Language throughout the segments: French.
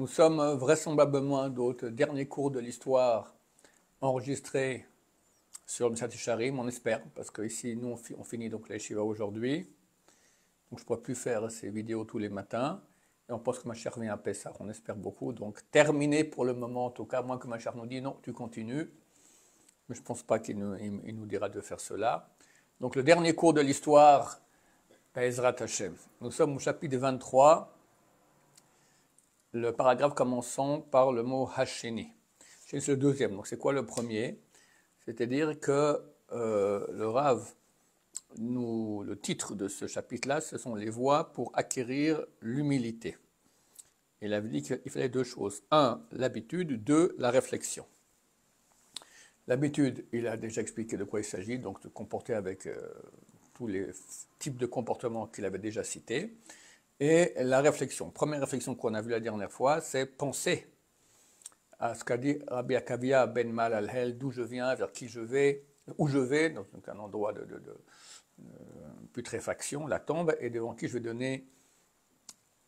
Nous sommes vraisemblablement à d'autres derniers cours de l'histoire enregistrés sur le Messat Yesharim, on espère, parce qu'ici, nous, on finit donc la Yeshiva aujourd'hui. Donc, je ne pourrai plus faire ces vidéos tous les matins. Et on pense que Mashiach vient à Pessah, on espère beaucoup. Donc, terminé pour le moment, en tout cas, moins que Mashiach nous dit non, tu continues. Mais je ne pense pas qu'il nous dira de faire cela. Donc, le dernier cours de l'histoire, Be'ezrat Hashem. Nous sommes au chapitre 23. Le paragraphe commençant par le mot Hasheni. C'est le deuxième, donc c'est quoi le premier? C'est-à-dire que le Rav, le titre de ce chapitre-là, ce sont les voies pour acquérir l'humilité. Il avait dit qu'il fallait deux choses. Un, l'habitude. Deux, la réflexion. L'habitude, il a déjà expliqué de quoi il s'agit, donc de comporter avec tous les types de comportements qu'il avait déjà cités. Et la réflexion. Première réflexion qu'on a vue la dernière fois, c'est penser à ce qu'a dit Rabbi Akavia ben Malalhel, d'où je viens, vers qui je vais, où je vais, donc un endroit de putréfaction, la tombe, et devant qui je vais donner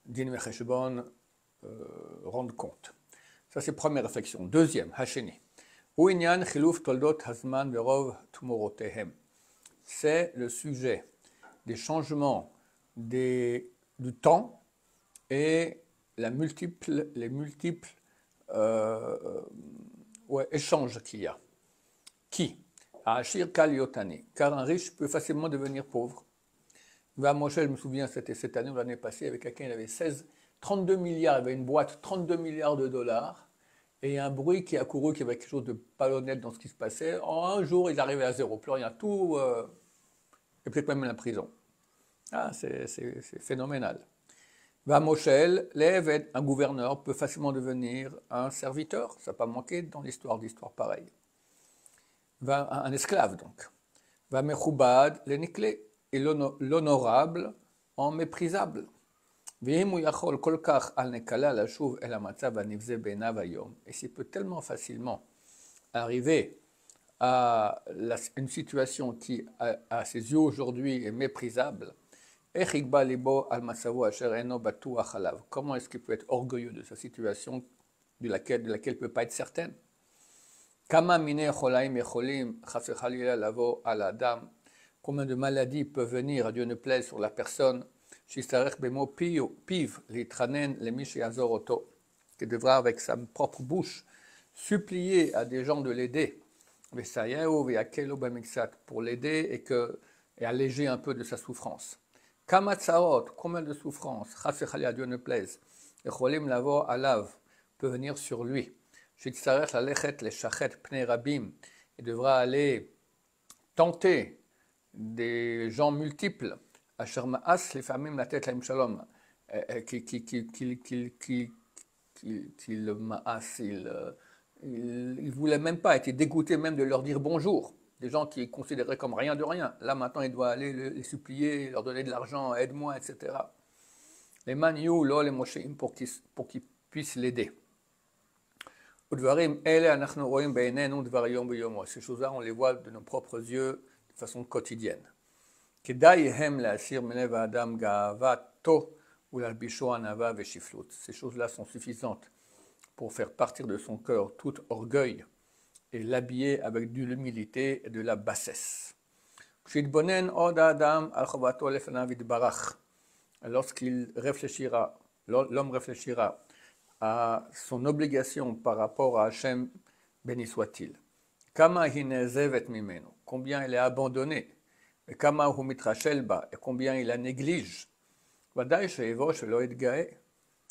din vecheshbon, rendre compte. Ça, c'est première réflexion. Deuxième, Hasheni. Uinyan chiluf toldot hazman verov tumorotehem. C'est le sujet des changements du temps et les multiples échanges qu'il y a. Qui? Ashir kal yotani. Car un riche peut facilement devenir pauvre. Moshe, je me souviens, c'était cette année ou l'année passée, avec quelqu'un, il avait 32 milliards, il avait une boîte, 32 milliards de dollars, et un bruit qui a couru, qui avait quelque chose de pas honnête dans ce qui se passait. En un jour, ils arrivaient à zéro, plus rien, tout, et peut-être même la prison. Ah, c'est phénoménal. Va Moshel, un gouverneur peut facilement devenir un serviteur, ça n'a pas manqué dans l'histoire d'histoire pareille. Va un esclave donc. Va Mechoubad, l'éniclé, et l'honorable en méprisable. Et s'il peut tellement facilement arriver à une situation qui, à ses yeux aujourd'hui, est méprisable, comment est-ce qu'il peut être orgueilleux de sa situation de laquelle il ne peut pas être certaine? Combien de maladies peuvent venir, à Dieu ne plaise, sur la personne qui devra avec sa propre bouche supplier à des gens de l'aider pour l'aider et alléger un peu de sa souffrance. Combien de souffrances, à Dieu ne plaise, peut venir sur lui. Il devra aller tenter des gens multiples, les familles la tête shalom, il voulait même pas, était dégoûté même de leur dire bonjour. Des gens qui considéraient comme rien de rien. Là maintenant, il doit aller les supplier, leur donner de l'argent, aide-moi, etc. Les maniou, les moshéim pour qu'ils puissent l'aider. Ces choses-là, on les voit de nos propres yeux de façon quotidienne. Ces choses-là sont suffisantes pour faire partir de son cœur tout orgueil et l'habiller avec de l'humilité et de la bassesse. Lorsqu'il réfléchira, l'homme réfléchira à son obligation par rapport à Hachem, béni soit-il. Combien il est abandonné, et combien il la néglige.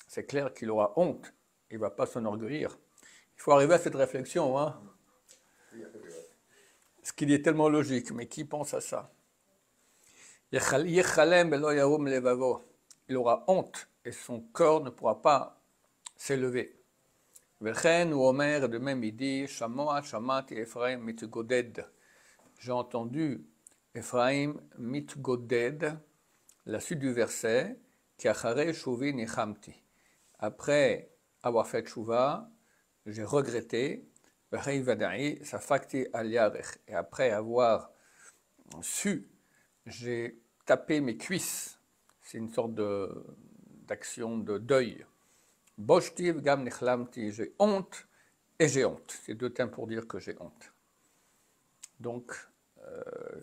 C'est clair qu'il aura honte, il ne va pas s'enorgueillir. Il faut arriver à cette réflexion, hein? Ce qui est tellement logique, mais qui pense à ça? Il aura honte et son cœur ne pourra pas s'élever. De même il dit, j'ai entendu Ephraim mitgoded, la suite du verset, après avoir fait tchouva, j'ai regretté, et après avoir su, j'ai tapé mes cuisses. C'est une sorte d'action de deuil. Boshti v'gam nechlamti, j'ai honte et j'ai honte. C'est deux termes pour dire que j'ai honte. Donc,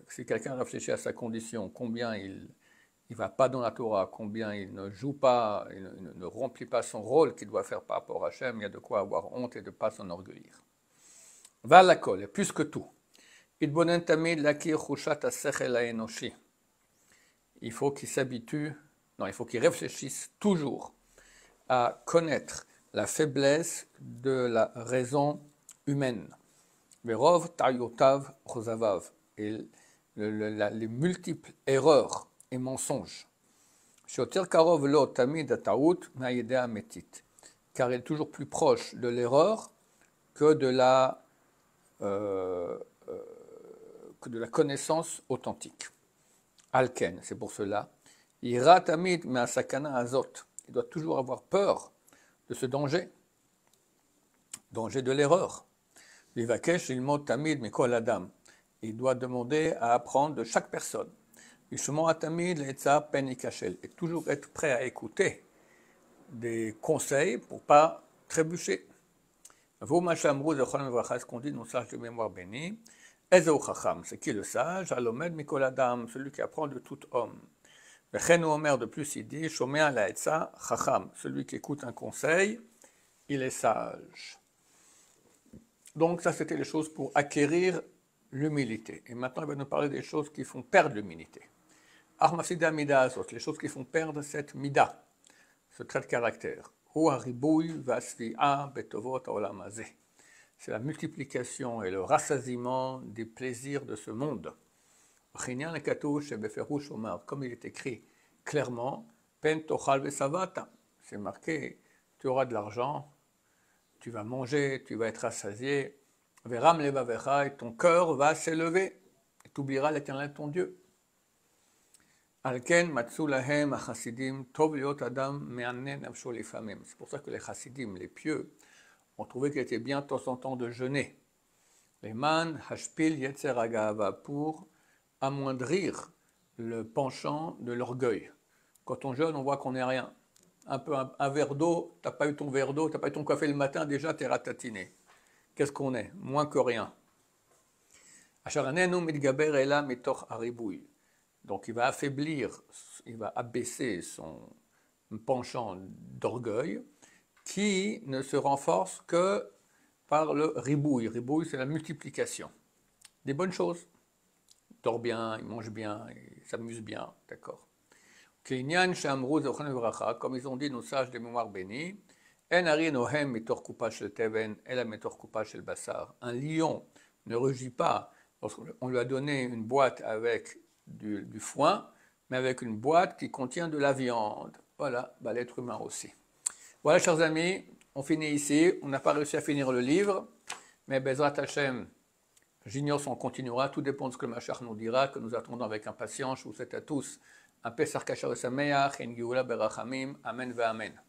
si quelqu'un réfléchit à sa condition, combien il ne va pas dans la Torah, combien il ne joue pas, il ne remplit pas son rôle qu'il doit faire par rapport à Hachem, il y a de quoi avoir honte et de ne pas s'enorgueillir. Va la colle, plus que tout. Il faut qu'il s'habitue, non, il faut qu'il réfléchisse toujours à connaître la faiblesse de la raison humaine. Verov tayotav chozavav, et les multiples erreurs et mensonges. Shoter karov lo tamid ataout ma'yedea metit, car il est toujours plus proche de l'erreur que de la connaissance authentique. Alken, c'est pour cela. Ira tamid me'asakana azot, il doit toujours avoir peur de ce danger de l'erreur. Vivakesh ilmod tamid mikol adam, il doit demander à apprendre de chaque personne. Vishmo tamid le'etza pen ikashel, et toujours être prêt à écouter des conseils pour ne pas trébucher. Ce qu'on dit dans le sage de mémoire béni, Ezeu Chacham, c'est qui le sage? Alomed Mikol Adam, celui qui apprend de tout homme. Vechenu Omer, de plus il dit, Shomea Laetza Chacham, celui qui écoute un conseil, il est sage. Donc ça c'était les choses pour acquérir l'humilité. Et maintenant il va nous parler des choses qui font perdre l'humilité. Armasida Mida Azot, les choses qui font perdre cette Mida, ce trait de caractère. C'est la multiplication et le rassasiement des plaisirs de ce monde. Comme il est écrit clairement, c'est marqué, tu auras de l'argent, tu vas manger, tu vas être rassasié, et ton cœur va s'élever, et tu oublieras l'Éternel ton Dieu. C'est pour ça que les chassidim, les pieux, ont trouvé qu'il était bien de temps en temps de jeûner. Les man hashpil yetzer agava, pour amoindrir le penchant de l'orgueil. Quand on jeûne, on voit qu'on n'est rien. Un verre d'eau, tu n'as pas eu ton verre d'eau, tu n'as pas eu ton café le matin, déjà tu es ratatiné. Qu'est-ce qu'on est? Moins que rien. Donc il va affaiblir, il va abaisser son penchant d'orgueil qui ne se renforce que par le ribouille. Ribouille, c'est la multiplication des bonnes choses. Il dort bien, il mange bien, il s'amuse bien, d'accord. Comme ils ont dit nos sages de mémoire bénie, un lion ne rugit pas lorsqu'on lui a donné une boîte avec du foin, mais avec une boîte qui contient de la viande. Voilà, l'être humain aussi. Voilà, chers amis, on finit ici. On n'a pas réussi à finir le livre, mais Bezrat Hashem, j'ignore si on continuera. Tout dépend de ce que le Mashiach nous dira, que nous attendons avec impatience. Je vous souhaite à tous un Pesach Kasher et Sameach et une Geoula Berachamim. Amen ve Amen.